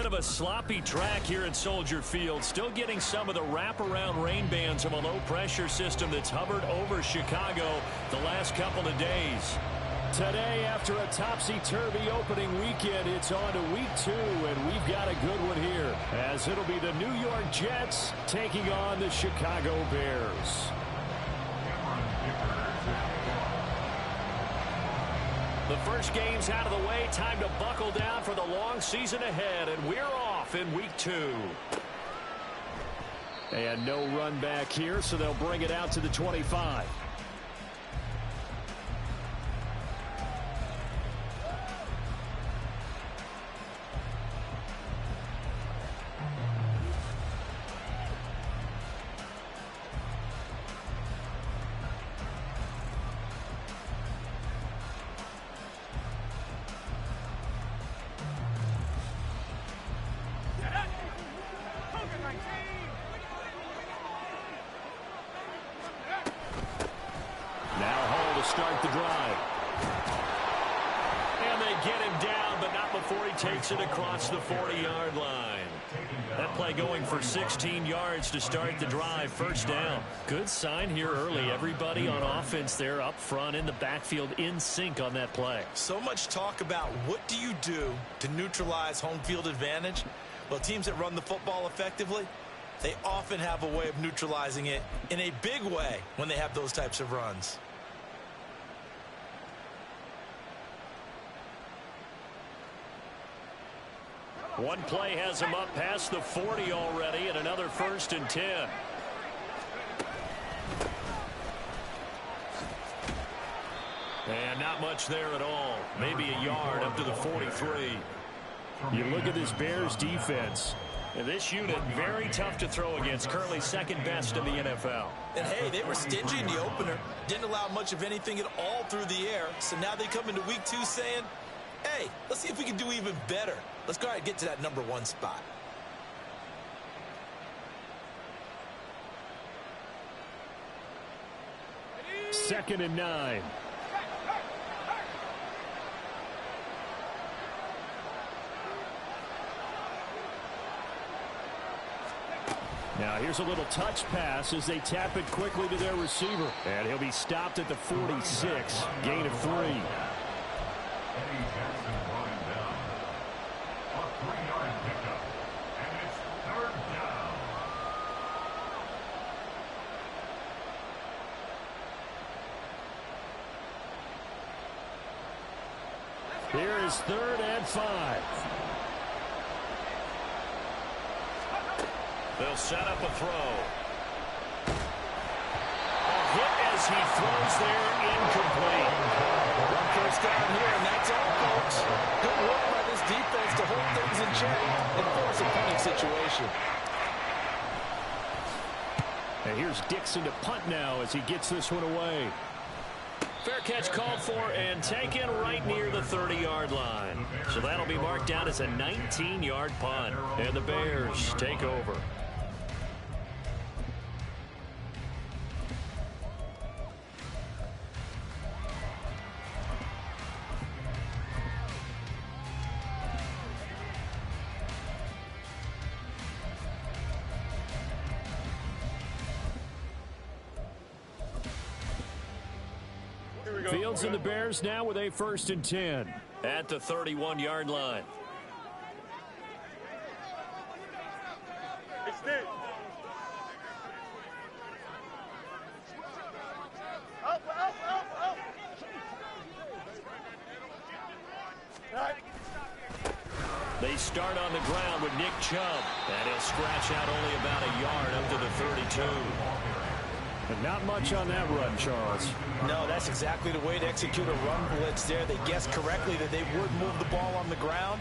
bit of a sloppy track here at Soldier Field. Still getting some of the wraparound rain bands of a low-pressure system that's hovered over Chicago the last couple of days. Today, after a topsy-turvy opening weekend, it's on to Week 2, and we've got a good one here, as it'll be the New York Jets taking on the Chicago Bears. The first game's out of the way. Time to buckle down for the long season ahead, and we're off in Week 2. And no run back here, so they'll bring it out to the 25. Start the drive. And they get him down, but not before he takes it across the 40-yard line. That play going for 16 yards to start the drive. First down. Good sign here early. Everybody on offense there up front in the backfield in sync on that play. So much talk about what do you do to neutralize home field advantage? Well, teams that run the football effectively, they often have a way of neutralizing it in a big way when they have those types of runs. One play has him up past the 40 already, and another 1st and 10. And not much there at all. Maybe a yard up to the 43. You look at this Bears defense. And this unit, very tough to throw against. Currently second best in the NFL. And hey, they were stingy in the opener. Didn't allow much of anything at all through the air. So now they come into Week 2 saying, hey, let's see if we can do even better. Let's go ahead and get to that number 1 spot. Second and 9. Now here's a little touch pass as they tap it quickly to their receiver. And he'll be stopped at the 46. Gain of 3. Here is 3rd and 5. They'll set up a throw. A hit as he throws there, incomplete. One first down here, and that's all, folks. Good work by this defense to hold things in check and force a punting situation. And here's Dixon to punt now as he gets this one away. Fair catch called for and taken right near the 30-yard line. So that'll be marked down as a 19-yard punt. And the Bears take over. Fields and the Bears now with a 1st and 10 at the 31-yard line. They start on the ground with Nick Chubb, and he'll scratch out only about a yard up to the 32. And not much on that run, Charles. No, that's exactly the way to execute a run blitz there. They guessed correctly that they would move the ball on the ground,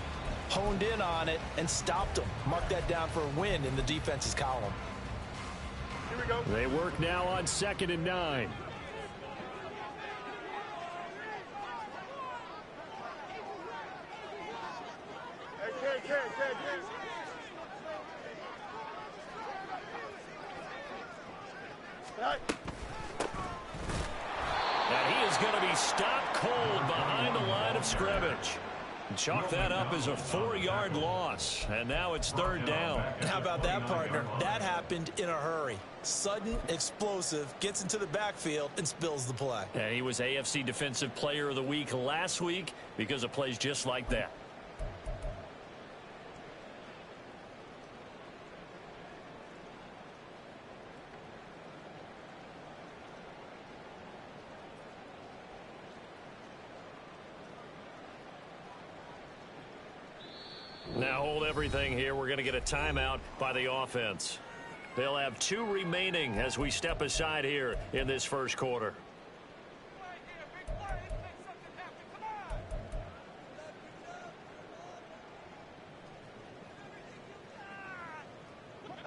honed in on it, and stopped them. Mark that down for a win in the defense's column. Here we go. They work now on 2nd and 9. And he is going to be stopped cold behind the line of scrimmage. Chalk that up as a 4-yard loss, and now it's third down. How about that, partner? That happened in a hurry. Sudden, explosive, gets into the backfield and spills the play. And he was AFC Defensive Player of the Week last week because of plays just like that. Now hold everything here. We're going to get a timeout by the offense. They'll have 2 remaining as we step aside here in this first quarter.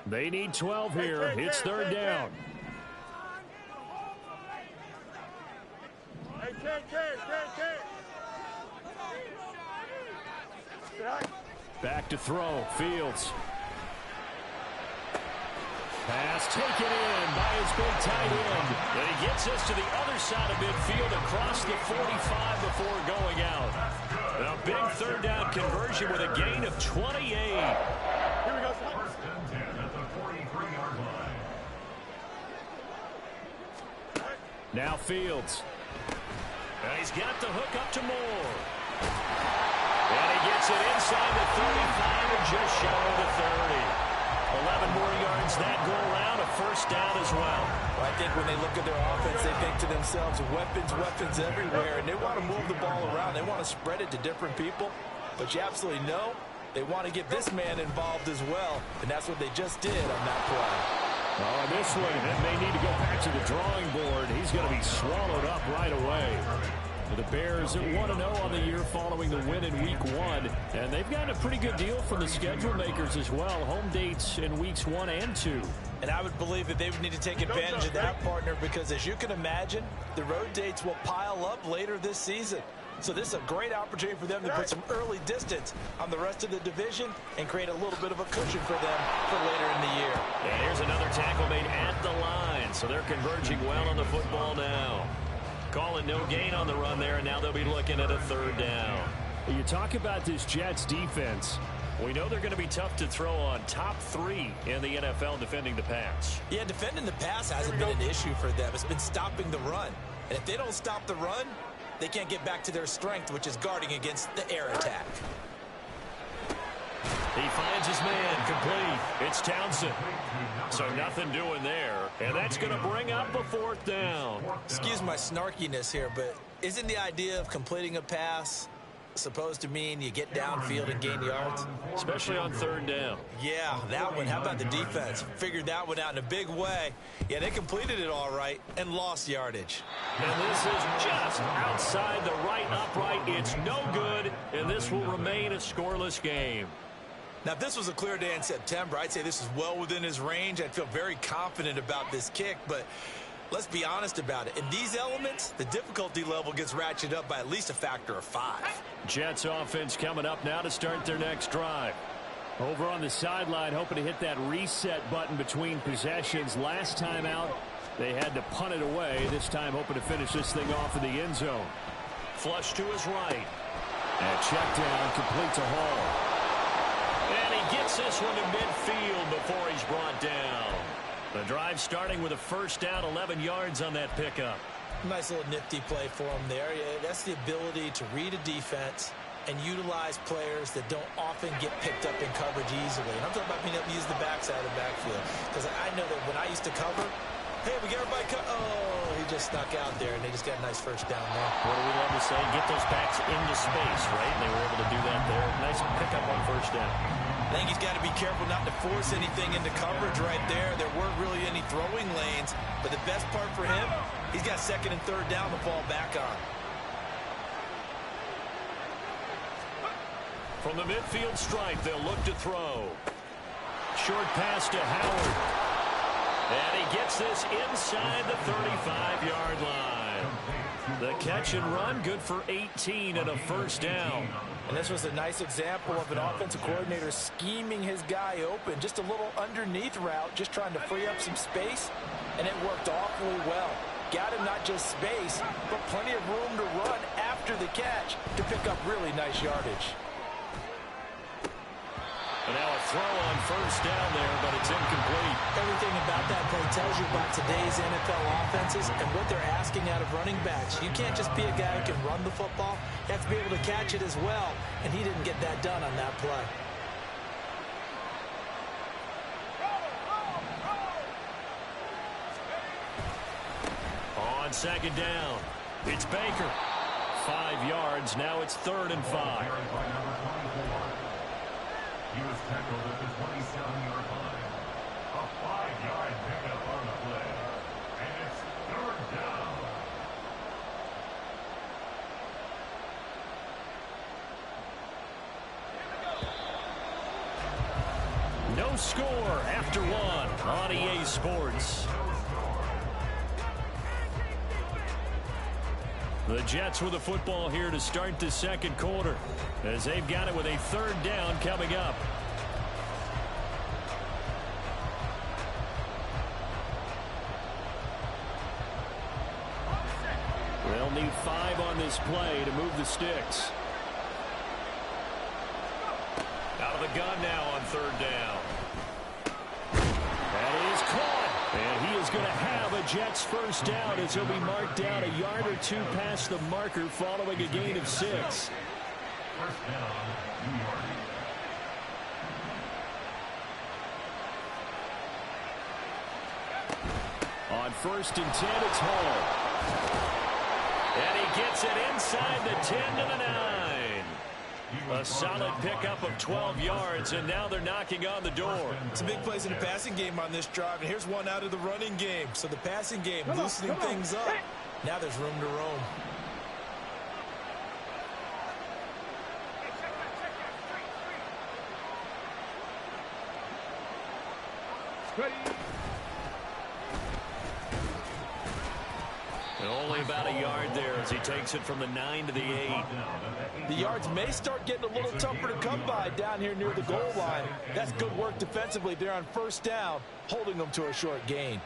They need 12 here. It's third down. Back to throw. Fields. Pass taken in by his big tight end. And he gets us to the other side of midfield across the 45 before going out. A big third down conversion with a gain of 28. Here we go. First and 10 at the 43-yard line. Now Fields. And he's got the hook up to Moore. And he gets it inside the 35 and just shy of the 30. 11 more yards that go around, a first down as well. I think when they look at their offense, they think to themselves, weapons everywhere, and they want to move the ball around. They want to spread it to different people, but you absolutely know they want to get this man involved as well, and that's what they just did on that play. On this one, it may need to go back to the drawing board. He's going to be swallowed up right away. The Bears 1-0 on the year following the win in Week 1. And they've gotten a pretty good deal from the schedule makers as well. Home dates in Weeks 1 and 2. And I would believe that they would need to take advantage of that, partner, because as you can imagine, the road dates will pile up later this season. So this is a great opportunity for them to put some early distance on the rest of the division and create a little bit of a cushion for them for later in the year. And here's another tackle made at the line. So they're converging well on the football now. Calling no gain on the run there, and now they'll be looking at a third down. You talk about this Jets defense. We know they're going to be tough to throw on. Top 3 in the NFL defending the pass. Yeah, defending the pass hasn't been an issue for them. It's been stopping the run. And if they don't stop the run, they can't get back to their strength, which is guarding against the air attack. He finds his man complete. It's Townsend. So nothing doing there. And that's going to bring up a fourth down. Excuse my snarkiness here, but isn't the idea of completing a pass supposed to mean you get downfield and gain yards? Especially on third down. Yeah, that one. How about the defense? Figured that one out in a big way. Yeah, they completed it all right and lost yardage. And this is just outside the right upright. It's no good, and this will remain a scoreless game. Now, if this was a clear day in September, I'd say this is well within his range. I'd feel very confident about this kick, but let's be honest about it. In these elements, the difficulty level gets ratcheted up by at least a factor of 5. Jets offense coming up now to start their next drive. Over on the sideline, hoping to hit that reset button between possessions. Last time out, they had to punt it away. This time, hoping to finish this thing off in the end zone. Flush to his right. And check down, complete to Hall. And he gets this one to midfield before he's brought down. The drive starting with a first down, 11 yards on that pickup. Nice little nifty play for him there. Yeah, that's the ability to read a defense and utilize players that don't often get picked up in coverage easily. And I'm talking about being able to use the backside of the backfield. Because I know that when I used to cover, hey, we get everybody cut. Oh, he just snuck out there, and they just got a nice first down there. What do we love to say? Get those backs into space, right? And they were able to do that there. Nice pickup on first down. I think he's got to be careful not to force anything into coverage right there. There weren't really any throwing lanes, but the best part for him, he's got second and third down to fall back on. From the midfield stripe, they'll look to throw. Short pass to Howard. And he gets this inside the 35-yard line. The catch and run, good for 18 and a first down. And this was a nice example of an offensive coordinator scheming his guy open. Just a little underneath route, just trying to free up some space, and it worked awfully well. Got him not just space, but plenty of room to run after after the catch to pick up really nice yardage. And now a throw on first down there, but it's incomplete. Everything about that play tells you about today's NFL offenses and what they're asking out of running backs. You can't just be a guy who can run the football. You have to be able to catch it as well, and he didn't get that done on that play. On second down, it's Baker. 5 yards, now it's 3rd and 5. He was tackled at the 27-yard line. A 5-yard pickup on the play. And it's 3rd down. No score after 1 on EA Sports. The Jets with the football here to start the second quarter, as they've got it with a 3rd down coming up. They'll need 5 on this play to move the sticks. Out of the gun now on 3rd down. That is caught. And he is going to have a Jets first down as he'll be marked down a yard or 2 past the marker following a gain of 6. First down, New York. On 1st and 10, it's Hall. And he gets it inside the 10 to the 9. A solid pickup of 12 yards, and now they're knocking on the door. Some big plays in the passing game on this drive, and here's one out of the running game. So the passing game loosening things up. Now there's room to roam. And only about a yard there as he takes it from the 9 to the 8. The yards may start getting a little tougher to come by down here near the goal line. That's good work defensively there on first down, holding them to a short gain.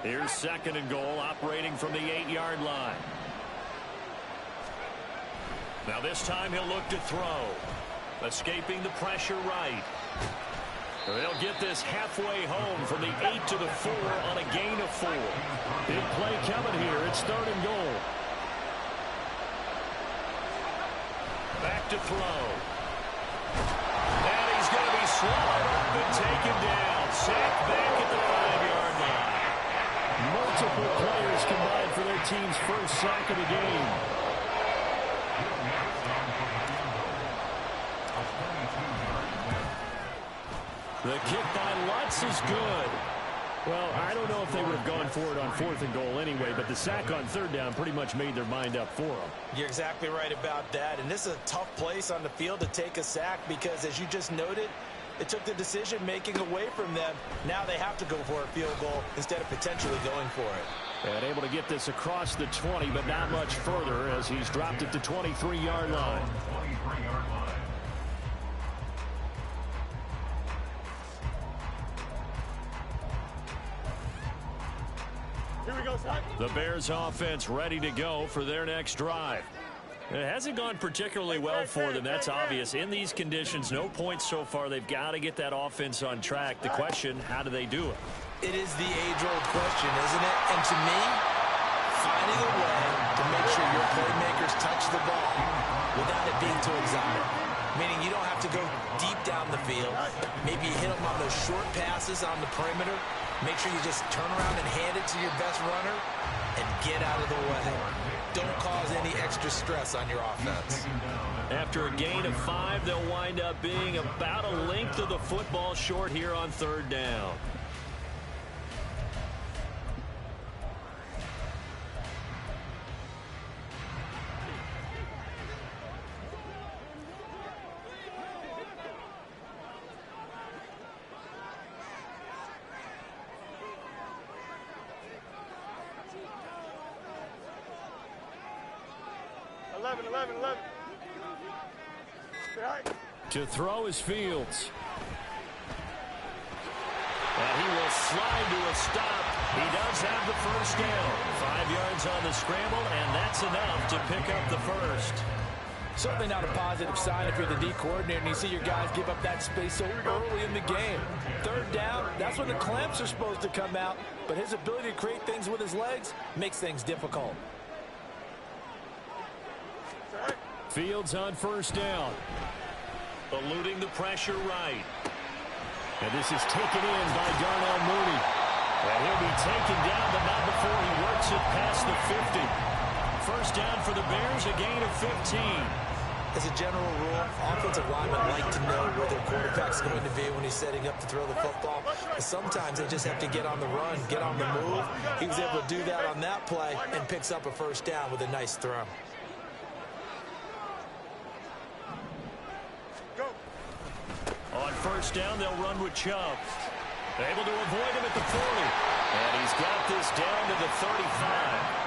Here's 2nd and goal, operating from the 8-yard line. Now this time he'll look to throw. Escaping the pressure right. They'll get this halfway home from the 8 to the 4 on a gain of 4. Big play coming here. It's 3rd and goal. Back to throw. And he's going to be swallowed up and taken down. Sacked back at the 5-yard line. Multiple players combined for their team's first sack of the game. The kick by Lutz is good. Well, I don't know if they would have gone for it on 4th and goal anyway, but the sack on 3rd down pretty much made their mind up for them. You're exactly right about that, and this is a tough place on the field to take a sack because, as you just noted, it took the decision-making away from them. Now they have to go for a field goal instead of potentially going for it. And able to get this across the 20, but not much further as he's dropped it to 23-yard line. 23-yard line. The Bears offense ready to go for their next drive. It hasn't gone particularly well for them, that's obvious. In these conditions, no points so far. They've got to get that offense on track. The question, how do they do it? It is the age-old question, isn't it? And to me, finding a way to make sure your playmakers touch the ball without it being too exotic. Meaning you don't have to go deep down the field. Maybe you hit them on those short passes on the perimeter. Make sure you just turn around and hand it to your best runner and get out of the way. Don't cause any extra stress on your offense. After a gain of 5, they'll wind up being about a length of the football short here on 3rd down. To throw is Fields. And he will slide to a stop. He does have the first down. 5 yards on the scramble, and that's enough to pick up the first. Certainly not a positive sign if you're the D coordinator and you see your guys give up that space so early in the game. 3rd down, that's when the clamps are supposed to come out, but his ability to create things with his legs makes things difficult. Fields on first down. Eluding the pressure right. And this is taken in by Darnell Mooney. And he'll be taken down, but not before he works it past the 50. First down for the Bears, a gain of 15. As a general rule, offensive linemen like to know where their quarterback's going to be when he's setting up to throw the football. But sometimes they just have to get on the run, get on the move. He was able to do that on that play and picks up a first down with a nice throw. On first down, they'll run with Chubb. Able to avoid him at the 40. And he's got this down to the 35.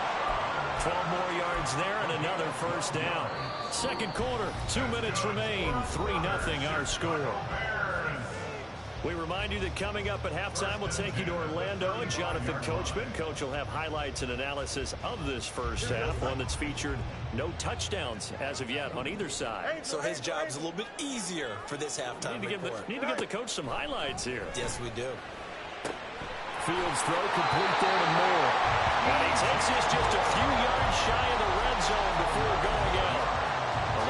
12 more yards there and another first down. Second quarter, 2 minutes remain. 3-0 our score. We remind you that coming up at halftime, we'll take you to Orlando and Jonathan Coachman. Coach will have highlights and analysis of this first half, one that's featured no touchdowns as of yet on either side. So his job's a little bit easier for this halftime report. Need to give the coach some highlights here. Yes, we do. Fields throw complete there to Moore. And he takes this just a few yards shy of the red zone before going out.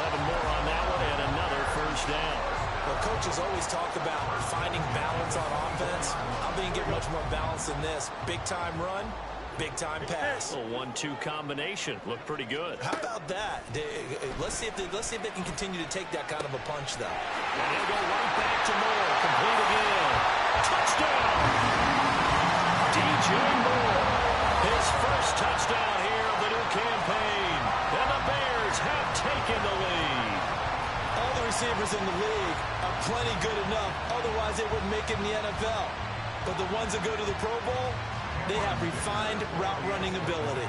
11 more on that one and another first down. Well, coaches always talk about finding balance on offense. I think you get much more balance than this. Big-time run, big-time pass. A 1-2 combination. Looked pretty good. How about that? Let's see if they can continue to take that kind of a punch, though. And he'll go right back to Moore. Complete again. Touchdown! DJ Moore. His first touchdown here of the new campaign. And the Bears have taken the lead. All the receivers in the league are plenty good enough. Otherwise, they wouldn't make it in the NFL. But the ones that go to the Pro Bowl, they have refined route running ability.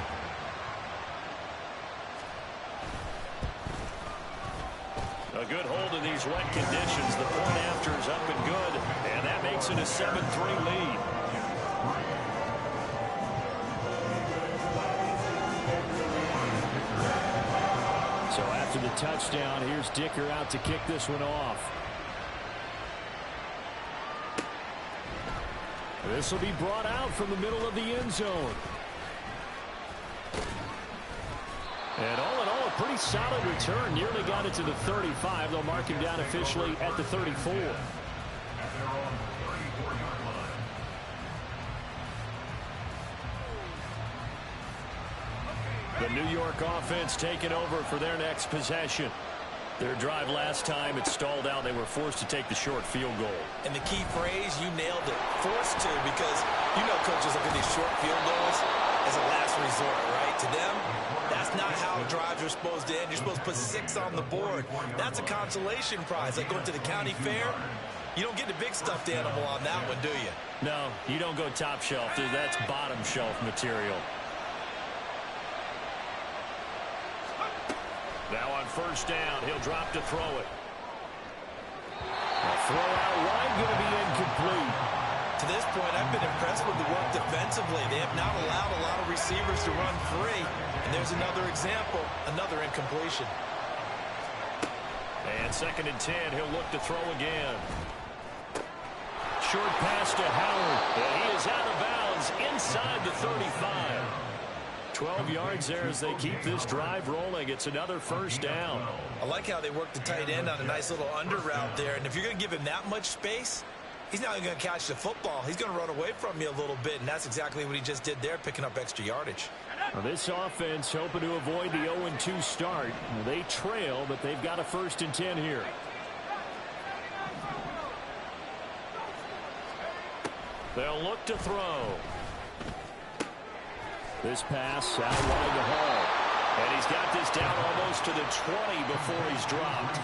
A good hold in these wet conditions. The point after is up and good. And that makes it a 7-3 lead. So after the touchdown, here's Dicker out to kick this one off. This will be brought out from the middle of the end zone. And all in all, a pretty solid return. Nearly got it to the 35. They'll mark him down officially at the 34. The New York offense taking over for their next possession. Their drive last time, it stalled out. They were forced to take the short field goal. And the key phrase, you nailed it. Forced to, because you know coaches look at these short field goals as a last resort, right? To them, that's not how drives are supposed to end. You're supposed to put 6 on the board. That's a consolation prize. Like going to the county fair, you don't get the big stuffed animal on that one, do you? No, you don't go top shelf, dude. That's bottom shelf material. Now on first down, he'll drop to throw it. A throw out wide, going to be incomplete. To this point, I've been impressed with the work defensively. They have not allowed a lot of receivers to run free. And there's another example, another incompletion. And 2nd and 10, he'll look to throw again. Short pass to Howard. And he is out of bounds inside the 35. 12 yards there as they keep this drive rolling. It's another first down. I like how they work the tight end on a nice little under route there. And if you're going to give him that much space, he's not going to catch the football. He's going to run away from you a little bit, and that's exactly what he just did there, picking up extra yardage. Well, this offense hoping to avoid the 0-2 start. They trail, but they've got a 1st and 10 here. They'll look to throw. This pass out wide to Hall. And he's got this down almost to the 20 before he's dropped.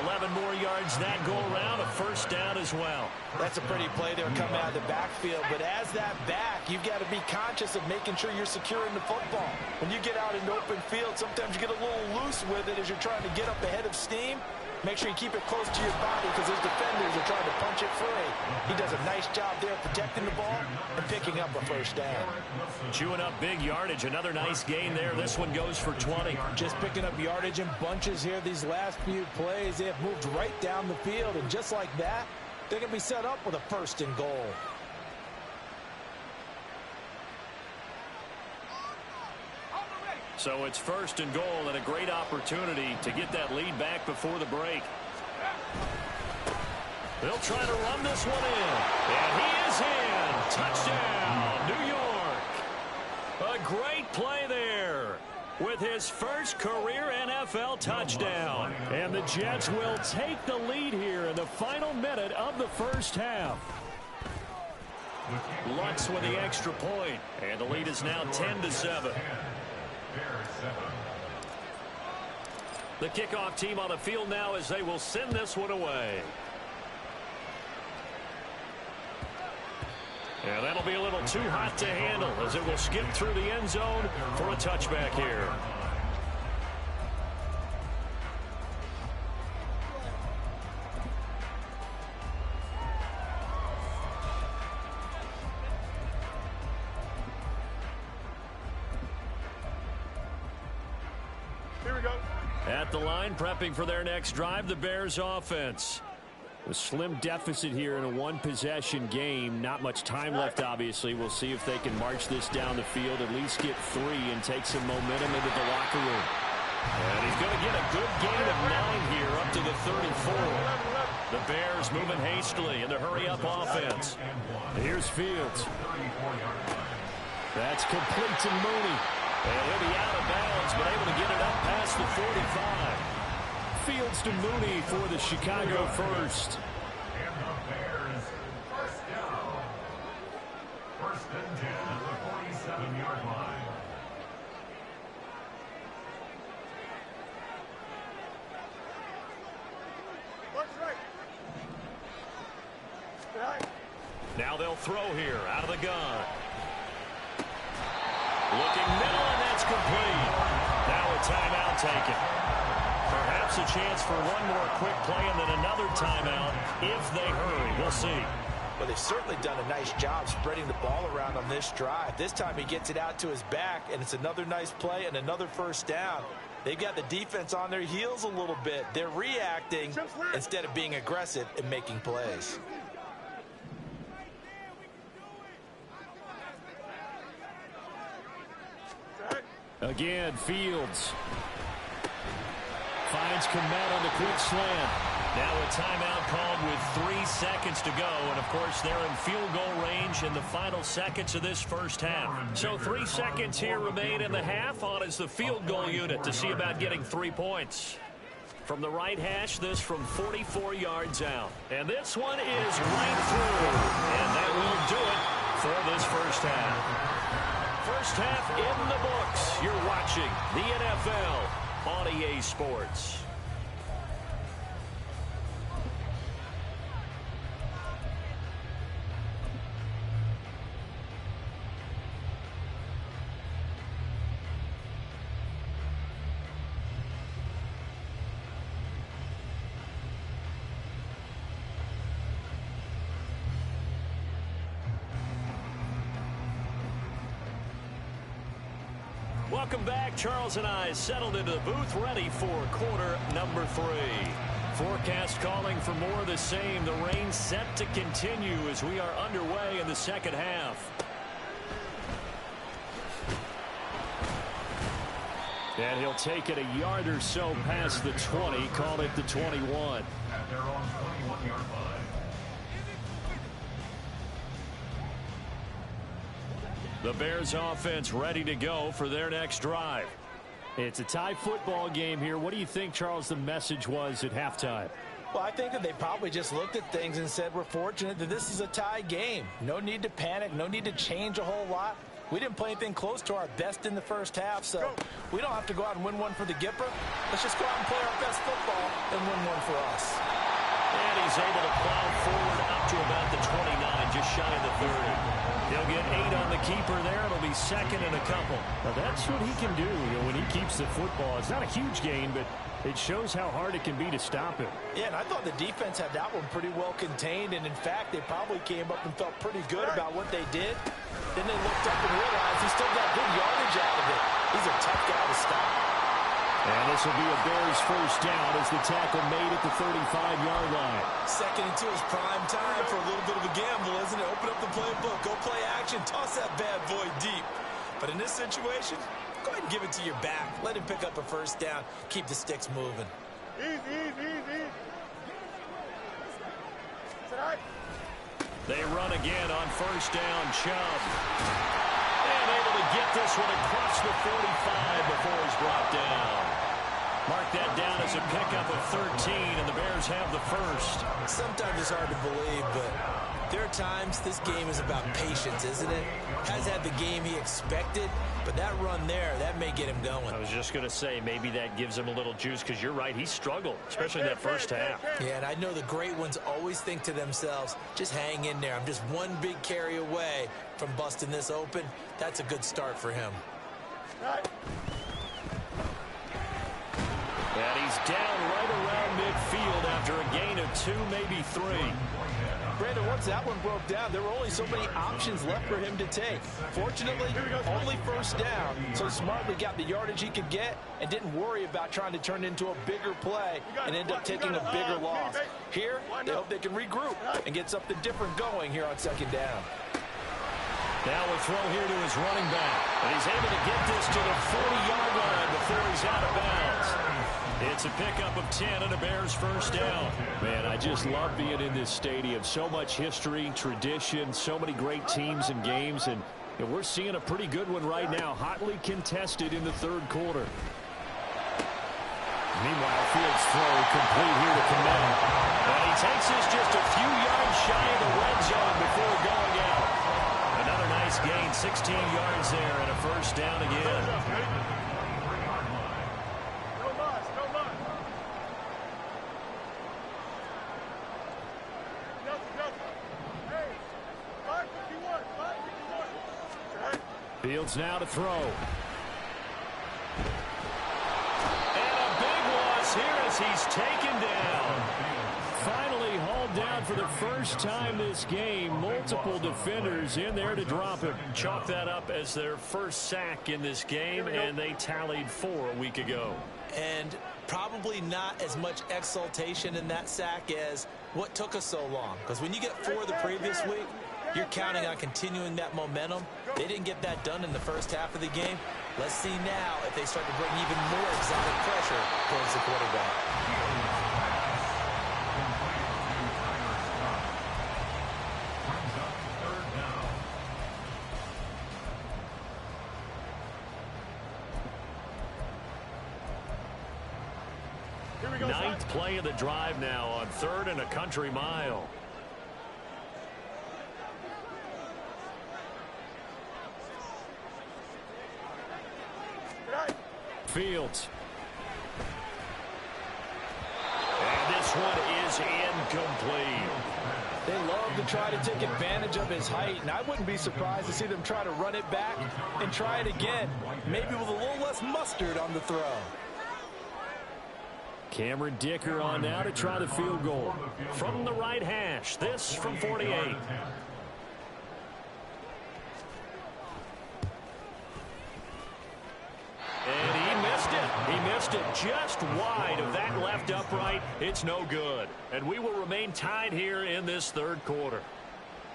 11 more yards that go around, a first down as well. That's a pretty play there coming out of the backfield. But as that back, you've got to be conscious of making sure you're securing the football. When you get out in the open field, sometimes you get a little loose with it as you're trying to get up ahead of steam. Make sure you keep it close to your body because those defenders are trying to punch it free. He does a nice job there protecting the ball and picking up a first down. Chewing up big yardage. Another nice gain there. This one goes for 20. Just picking up yardage in bunches here these last few plays. They have moved right down the field, and just like that, they're going to be set up with a first and goal. So it's first and goal and a great opportunity to get that lead back before the break. They'll try to run this one in. And he is in. Touchdown, New York. A great play there with his first career NFL touchdown. And the Jets will take the lead here in the final minute of the first half. Lutz with the extra point. And the lead is now 10-7. The kickoff team on the field now as they will send this one away. And that'll be a little too hot to handle as it will skip through the end zone for a touchback here. At the line, prepping for their next drive, the Bears offense. A slim deficit here in a one-possession game. Not much time left, obviously. We'll see if they can march this down the field, at least get 3 and take some momentum into the locker room. And he's going to get a good gain of 9 here up to the 34. The Bears moving hastily in the hurry-up offense. Here's Fields. That's complete to Mooney. And he'll be out of bounds, but able to get it up past the 45. Fields to Mooney for the Chicago first. And the Bears first down. First and 10 at the 47-yard line. Now they'll throw here out of the gun. Looking middle, and that's complete. Now a timeout taken. Perhaps a chance for one more quick play and then another timeout if they hurry. We'll see. Well, they've certainly done a nice job spreading the ball around on this drive. This time he gets it out to his back, and it's another nice play and another first down. They've got the defense on their heels a little bit. They're reacting instead of being aggressive and making plays. Again, Fields finds Komet on the quick slant. Now a timeout called with 3 seconds to go. And, of course, they're in field goal range in the final seconds of this first half. So 3 seconds here remain in the half on as the field goal unit to see about getting 3 points. From the right hash, this from 44 yards out. And this one is right through. And that will do it for this first half. First half in the books. You're watching the NFL on EA Sports. Welcome back. Charles and I settled into the booth, ready for quarter number 3. Forecast calling for more of the same. The rain set to continue as we are underway in the second half. And he'll take it a yard or so past the 20, call it the 21. At their own 21-yard line. The Bears offense ready to go for their next drive. It's a tie football game here. What do you think, Charles, the message was at halftime? Well, I think that they probably just looked at things and said, we're fortunate that this is a tie game. No need to panic. No need to change a whole lot. We didn't play anything close to our best in the first half, so we don't have to go out and win one for the Gipper. Let's just go out and play our best football and win one for us. And he's able to plow forward up to about the 29, just shy of the 30. He'll get 8 on the keeper there. It'll be second and a couple. Now that's what he can do, when he keeps the football. It's not a huge gain, but it shows how hard it can be to stop him. Yeah, and I thought the defense had that one pretty well contained, and in fact, they probably came up and felt pretty good about what they did. Then they looked up and realized he still got good yardage out of it. He's a tough guy to stop. And this will be a Bears first down as the tackle made at the 35-yard line. Second and 2 is prime time for a little bit of a gamble, isn't it? Open up the playbook, go play action, toss that bad boy deep. But in this situation, go ahead and give it to your back. Let him pick up a first down. Keep the sticks moving. Easy. They run again on first down. Chubb. And able to get this one across the 45 before he's brought down. Mark that down as a pickup of 13, and the Bears have the first. Sometimes it's hard to believe, but there are times this game is about patience, isn't it? Has had the game he expected, but that run there, that may get him going. I was just going to say, maybe that gives him a little juice, because you're right, he struggled, especially in that first half. Yeah, and I know the great ones always think to themselves, just hang in there. I'm just one big carry away from busting this open. That's a good start for him. And he's down right around midfield after a gain of 2, maybe 3. Brandon, once that one broke down, there were only so many options left for him to take. Fortunately, only first down, so smartly got the yardage he could get and didn't worry about trying to turn it into a bigger play and end up taking a bigger loss. Here, they hope they can regroup and get something different going here on second down. Now we'll throw here to his running back. And he's able to get this to the 40-yard line before he's out of bounds. It's a pickup of 10 and a Bears first down. Man, I just love being in this stadium. So much history, tradition, so many great teams and games. And we're seeing a pretty good one right now. Hotly contested in the third quarter. Meanwhile, Fields' throw complete here to Clement. And he takes this just a few yards shy of the red zone before going out. Another nice gain, 16 yards there, and a first down again. Fields now to throw. And a big loss here as he's taken down. Finally hauled down for the first time this game. Multiple defenders in there to drop him. Chalk that up as their first sack in this game, and they tallied 4 a week ago. And probably not as much exultation in that sack as what took us so long. Because when you get 4 the previous week, you're counting on continuing that momentum. They didn't get that done in the first half of the game. Let's see now if they start to bring even more exotic pressure towards the quarterback. Ninth play of the drive now on 3rd and a country mile. Fields. And this one is incomplete. They love to try to take advantage of his height, and I wouldn't be surprised to see them try to run it back and try it again, maybe with a little less mustard on the throw. Cameron Dicker on now to try the field goal. From the right hash, this from 48. And he missed it. He missed it just wide of that left upright. It's no good. And we will remain tied here in this third quarter.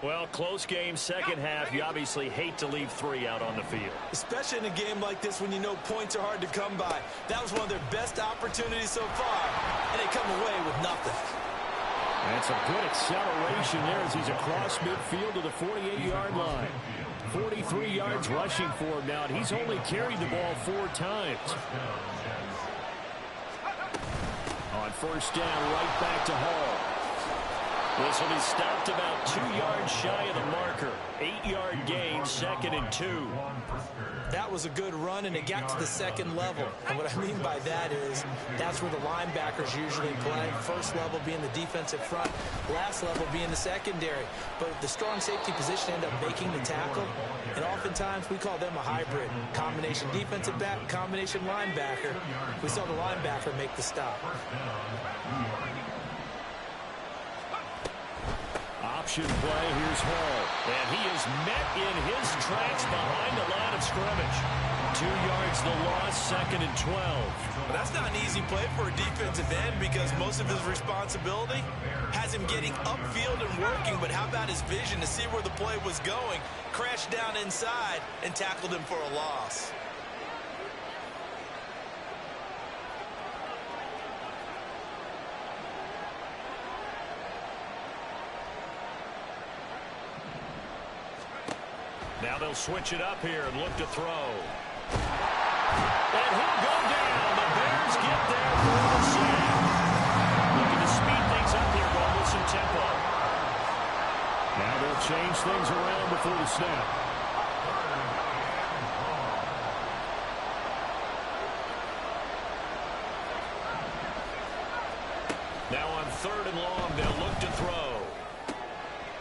Well, close game, second half. You obviously hate to leave 3 out on the field. Especially in a game like this when you know points are hard to come by. That was one of their best opportunities so far, and they come away with nothing. And some good acceleration there as he's across midfield to the 48-yard line. 43 yards rushing for him now, and he's only carried the ball 4 times. On first down, right back to Hall. This will be stopped about 2 yards shy of the marker. 8-yard gain, 2nd and 2. That was a good run, and it got to the second level. And what I mean by that is that's where the linebackers usually play. First level being the defensive front, last level being the secondary. But the strong safety position ended up making the tackle, and oftentimes we call them a hybrid. Combination defensive back, combination linebacker. We saw the linebacker make the stop. Option play, here's Hall. And he is met in his tracks behind the line of scrimmage. 2 yards the loss, 2nd and 12. But that's not an easy play for a defensive end because most of his responsibility has him getting upfield and working. But how about his vision to see where the play was going, crashed down inside, and tackled him for a loss. Now they'll switch it up here and look to throw. And he'll go down. The Bears get there for the sack. Looking to speed things up here, going with some tempo. Now they'll change things around before the snap. Now on 3rd and long, they'll look to throw.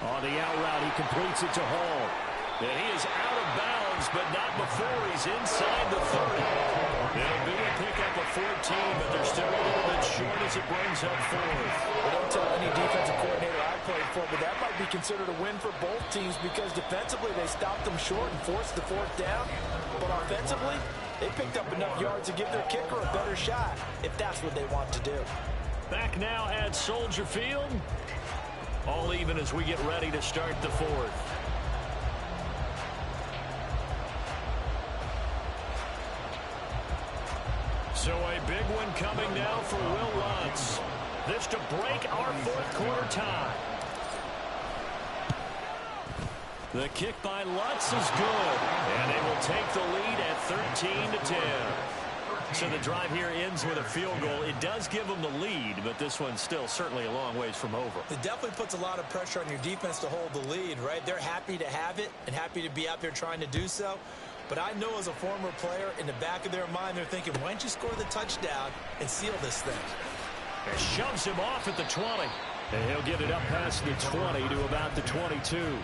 On the out route, he completes it to Hall. And he is out of bounds, but not before he's inside the 30. They'll be a pickup of 14, but they're still a little bit short as it brings up 4th. I don't tell any defensive coordinator I played for, but that might be considered a win for both teams because defensively they stopped them short and forced the 4th down. But offensively, they picked up enough yards to give their kicker a better shot if that's what they want to do. Back now at Soldier Field. All even as we get ready to start the 4th. So a big one coming now for Will Lutz. This to break our 4th quarter tie. The kick by Lutz is good. And they will take the lead at 13-10. So the drive here ends with a field goal. It does give them the lead, but this one's still certainly a long ways from over. It definitely puts a lot of pressure on your defense to hold the lead, right? They're happy to have it and happy to be out there trying to do so. But I know as a former player, in the back of their mind, they're thinking, why don't you score the touchdown and seal this thing? It shoves him off at the 20. And he'll get it up past the 20 to about the 22.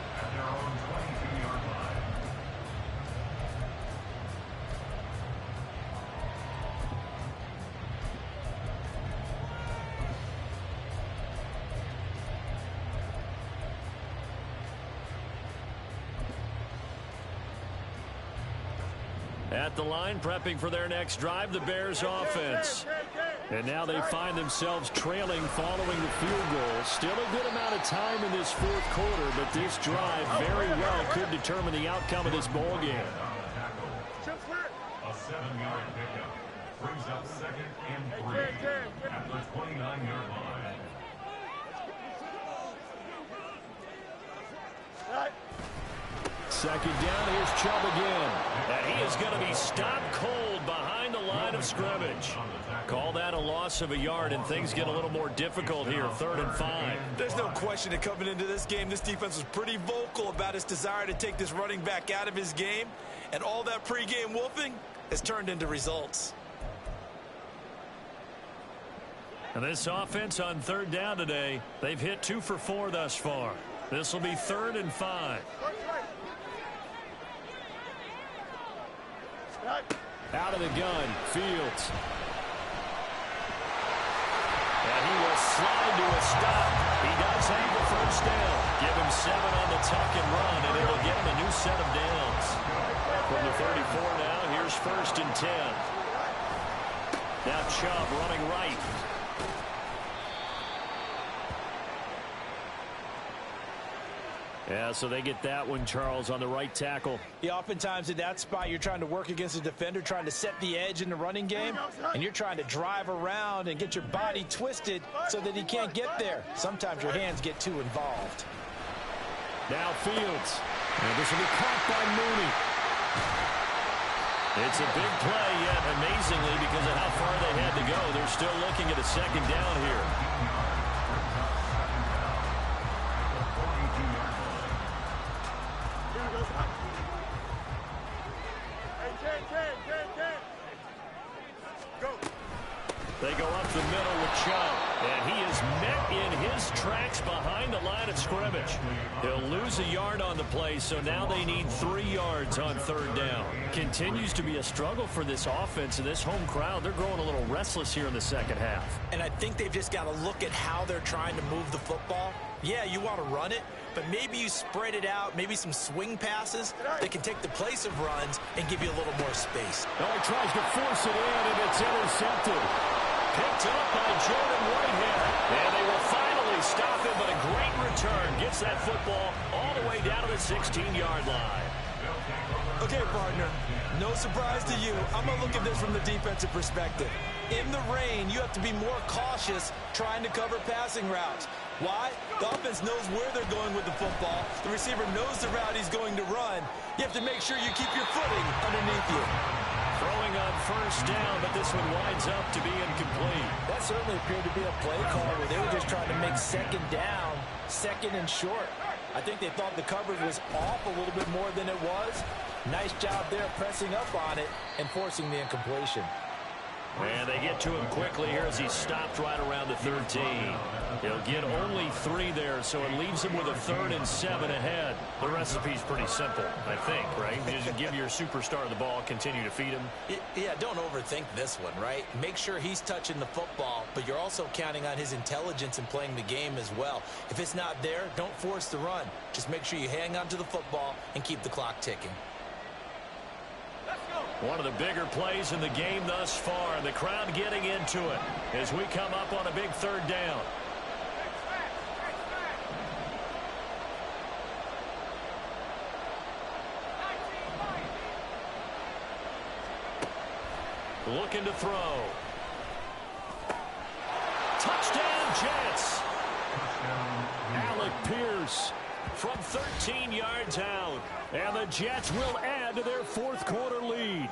At the line, prepping for their next drive, the Bears offense. And now they find themselves trailing following the field goal. Still a good amount of time in this 4th quarter, but this drive very well could determine the outcome of this ball game. A 7-yard pickup brings up 2nd and 3 at the 29-yard line. Second down, here's Chubb again. And he is going to be stopped cold behind the line of scrimmage. Call that a loss of a yard, and things get a little more difficult here, 3rd and 5. There's no question that coming into this game, this defense was pretty vocal about its desire to take this running back out of his game. And all that pregame wolfing has turned into results. And this offense on 3rd down today, they've hit 2 for 4 thus far. This will be 3rd and 5. Out of the gun, Fields. And he will slide to a stop. He does have the first down. Give him 7 on the tuck and run, and it'll get him a new set of downs. From the 34 now, here's 1st and 10. Now Chubb running right. Yeah, so they get that one, Charles, on the right tackle. Yeah, oftentimes in that spot, you're trying to work against a defender, trying to set the edge in the running game, and you're trying to drive around and get your body twisted so that he can't get there. Sometimes your hands get too involved. Now Fields. And this will be caught by Mooney. It's a big play, yet amazingly, because of how far they had to go, they're still looking at a 2nd down here. just tracks behind the line of scrimmage. He'll lose a yard on the play, so now they need 3 yards on third down. Continues to be a struggle for this offense and this home crowd. They're growing a little restless here in the second half. And I think they've just got to look at how they're trying to move the football. Yeah, you want to run it, but maybe you spread it out, maybe some swing passes that can take the place of runs and give you a little more space. Oh, he tries to force it in, and it's intercepted. Picked up by Jordan Whitehead. And they will finally stop him, but a great return. Gets that football all the way down to the 16-yard line. Okay, partner, no surprise to you. I'm going to look at this from the defensive perspective. In the rain, you have to be more cautious trying to cover passing routes. Why? The offense knows where they're going with the football. The receiver knows the route he's going to run. You have to make sure you keep your footing underneath you. Throwing on first down, but this one winds up to be incomplete. That certainly appeared to be a play call where they were just trying to make second down, second and short. I think they thought the coverage was off a little bit more than it was. Nice job there pressing up on it and forcing the incompletion. And they get to him quickly here as he stopped right around the 13. He'll get only 3 there, so it leaves him with a 3rd and 7 ahead. The recipe's pretty simple, I think, right? You just give your superstar the ball, continue to feed him. Yeah, don't overthink this one, right? Make sure he's touching the football, but you're also counting on his intelligence in playing the game as well. If it's not there, don't force the run. Just make sure you hang on to the football and keep the clock ticking. One of the bigger plays in the game thus far, and the crowd getting into it as we come up on a big 3rd down. Looking to throw. Touchdown, Jets. Alec Pierce from 13 yards out. And the Jets will add to their 4th quarter lead.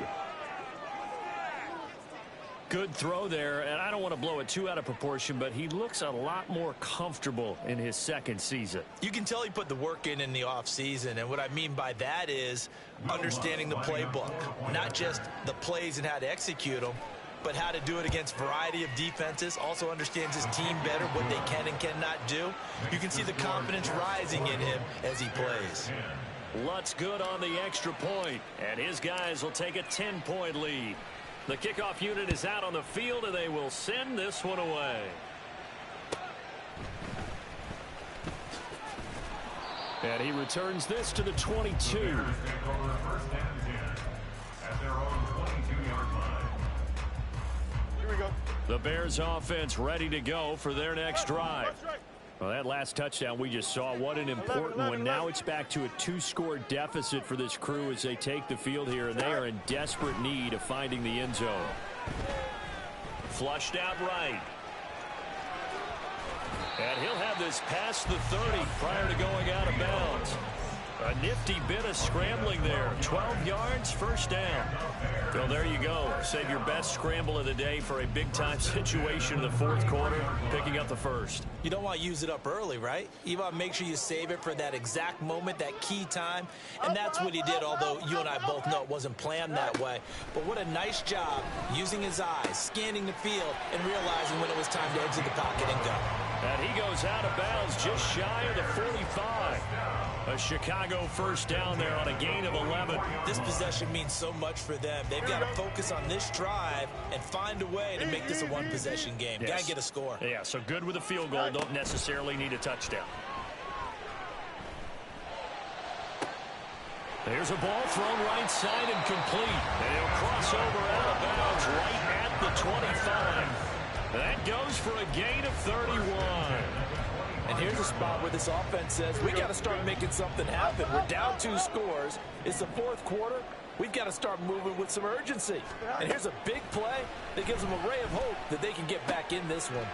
Good throw there, and I don't want to blow it too out of proportion, but he looks a lot more comfortable in his 2nd season. You can tell he put the work in the offseason, and what I mean by that is understanding the playbook. Not just the plays and how to execute them, but how to do it against a variety of defenses. Also understands his team better, what they can and cannot do. You can see the confidence rising in him as he plays. Lutz good on the extra point, and his guys will take a 10-point lead. The kickoff unit is out on the field, and they will send this one away. And he returns this to the 22. First and 10 at their own 22-yard line. Here we go. The Bears offense ready to go for their next drive. Well, that last touchdown we just saw, what an important one. Now it's back to a 2-score deficit for this crew as they take the field here, and they are in desperate need of finding the end zone. Flushed out right. And he'll have this past the 30 prior to going out of bounds. A nifty bit of scrambling there. 12 yards, first down. Well, there you go. Save your best scramble of the day for a big-time situation in the 4th quarter, picking up the 1st. You don't want to use it up early, right? You want to make sure you save it for that exact moment, that key time. And that's what he did, although you and I both know it wasn't planned that way. But what a nice job using his eyes, scanning the field, and realizing when it was time to exit the pocket and go. And he goes out of bounds just shy of the 45. A Chicago first down there on a gain of 11. This possession means so much for them. They've got to focus on this drive and find a way to make this a one-possession game. Yes. Got to get a score. Yeah, so good with a field goal. Don't necessarily need a touchdown. There's a ball thrown right side and complete. And he'll cross over out of bounds right at the 25. That goes for a gain of 31. And here's a spot where this offense says, we got to start making something happen. We're down 2 scores. It's the 4th quarter. We've got to start moving with some urgency. And here's a big play that gives them a ray of hope that they can get back in this one.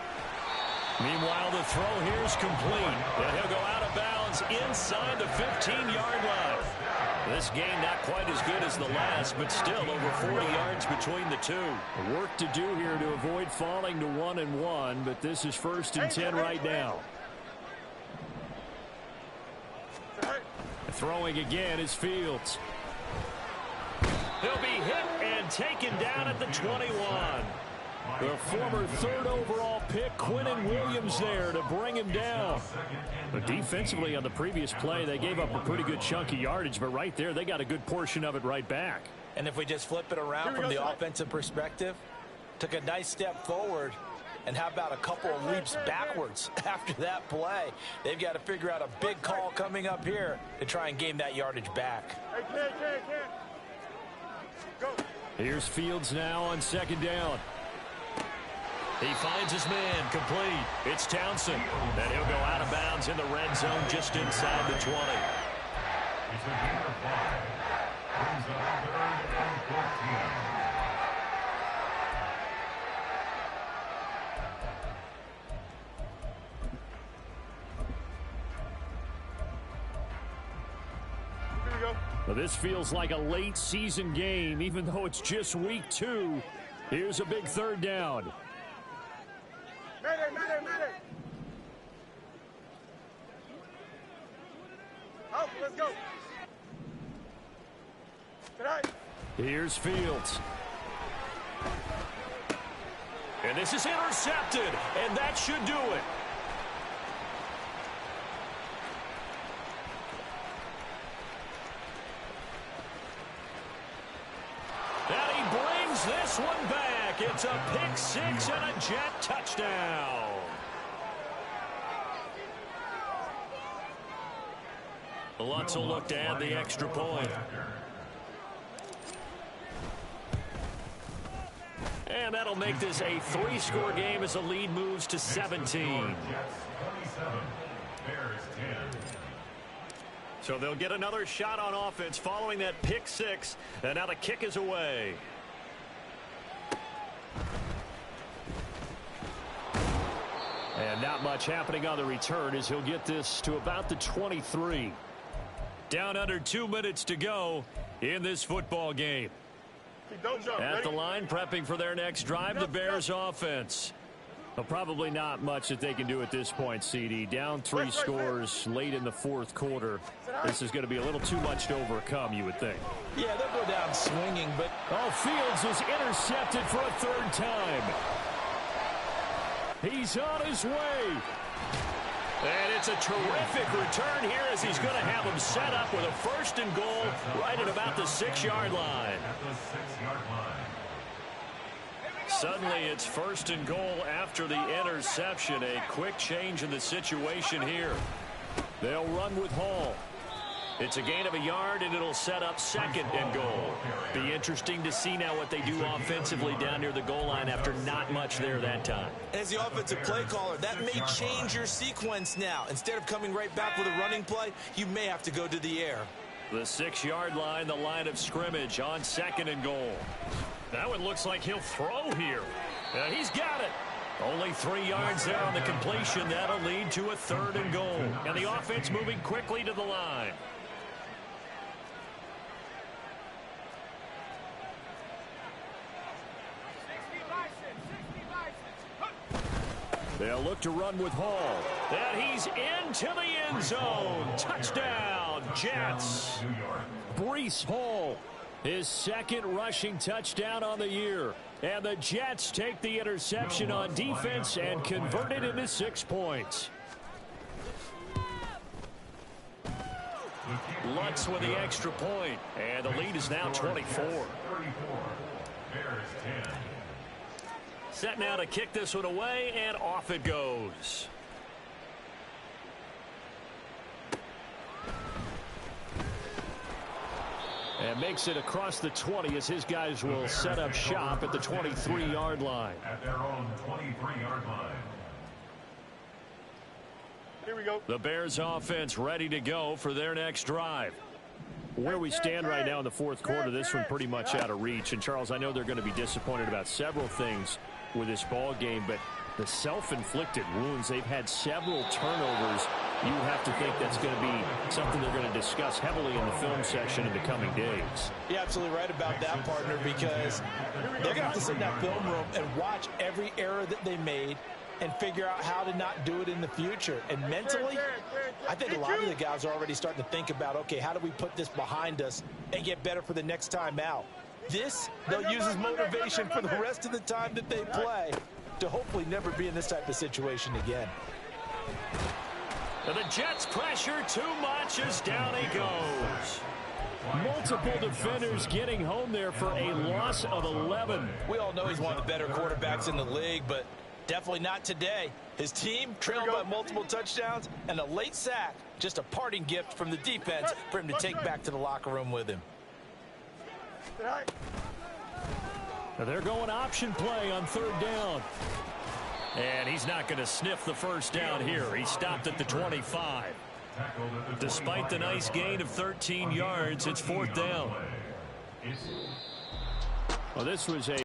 Meanwhile, the throw here is complete. And he'll go out of bounds inside the 15-yard line. This game not quite as good as the last, but still over 40 yards between the two. Work to do here to avoid falling to 1-1, but this is 1st and 10 right now. Throwing again is Fields. He'll be hit and taken down at the 21. The former third overall pick, Quinnen Williams, there to bring him down. But defensively on the previous play, they gave up a pretty good chunk of yardage, but right there, they got a good portion of it right back. And if we just flip it around from the offensive perspective, took a nice step forward, and how about a couple of leaps backwards after that play? They've got to figure out a big call coming up here to try and gain that yardage back. Go. Here's Fields now on second down. He finds his man, complete. It's Townsend. And he'll go out of bounds in the red zone just inside the 20. It's a gain of 5. Brings up 3rd and 14. Well, this feels like a late season game, even though it's just week 2. Here's a big third down. Mayday. Out, let's go. Tonight. Here's Fields. And this is intercepted, and that should do it. And he brings this one back. It's a pick 6 and a Jet touchdown. Lutz will look to add the extra point. And that'll make this a 3-score game as the lead moves to 17. Jets 27, Bears 10. So they'll get another shot on offense following that pick 6. And now the kick is away. And not much happening on the return as he'll get this to about the 23. Down under 2 minutes to go in this football game. Don't jump. At the line, prepping for their next drive, the Bears offense. Well, probably not much that they can do at this point, CD. Down 3 scores late in the 4th quarter. This is going to be a little too much to overcome, you would think. Yeah, they'll go down swinging, but... Oh, Fields is intercepted for a 3rd time. He's on his way. And it's a terrific return here as he's going to have him set up with a 1st and goal right at about the 6-yard line. At the 6-yard line. Suddenly it's 1st and goal after the interception. A quick change in the situation here. They'll run with Hall. It's a gain of a yard, and it'll set up 2nd and goal. Be interesting to see now what they do offensively down near the goal line after not much there that time. As the offensive play caller, that may change your sequence now. Instead of coming right back with a running play, you may have to go to the air. The 6-yard line, the line of scrimmage on 2nd and goal. That one looks like he'll throw here. He's got it. Only 3 yards there on the completion. That'll lead to a 3rd and goal. And the offense moving quickly to the line. They'll look to run with Hall. And he's into the end zone. Touchdown, Jets. Breece Hall, his 2nd rushing touchdown on the year. And the Jets take the interception on defense and convert it into 6 points. Lutz with the extra point. And the lead is now 24. 34. Bears 10. Set now to kick this one away, and off it goes. And makes it across the 20 as his guys will set up shop at the 23-yard line. At their own 23-yard line. Here we go. The Bears offense ready to go for their next drive. Where we stand right now in the 4th quarter, this one pretty much out of reach. And, Charles, I know they're going to be disappointed about several things with this ball game, but the self-inflicted wounds, they've had several turnovers. You have to think that's going to be something they're going to discuss heavily in the film section in the coming days. You're absolutely right about that, partner, because they're going to have to sit in that film room and watch every error that they made and figure out how to not do it in the future. And mentally, I think a lot of the guys are already starting to think about, okay, how do we put this behind us and get better for the next time out? This, they'll use as motivation for the rest of the time that they play to hopefully never be in this type of situation again. The Jets pressure too much as down he goes. Multiple defenders getting home there for a loss of 11. We all know he's one of the better quarterbacks in the league, but definitely not today. His team trailed by multiple touchdowns, and a late sack, just a parting gift from the defense for him to take back to the locker room with him. They're going option play on third down. And he's not going to sniff the first down here. He stopped at the 25. Despite the nice gain of 13 yards, it's fourth down. Well, this was a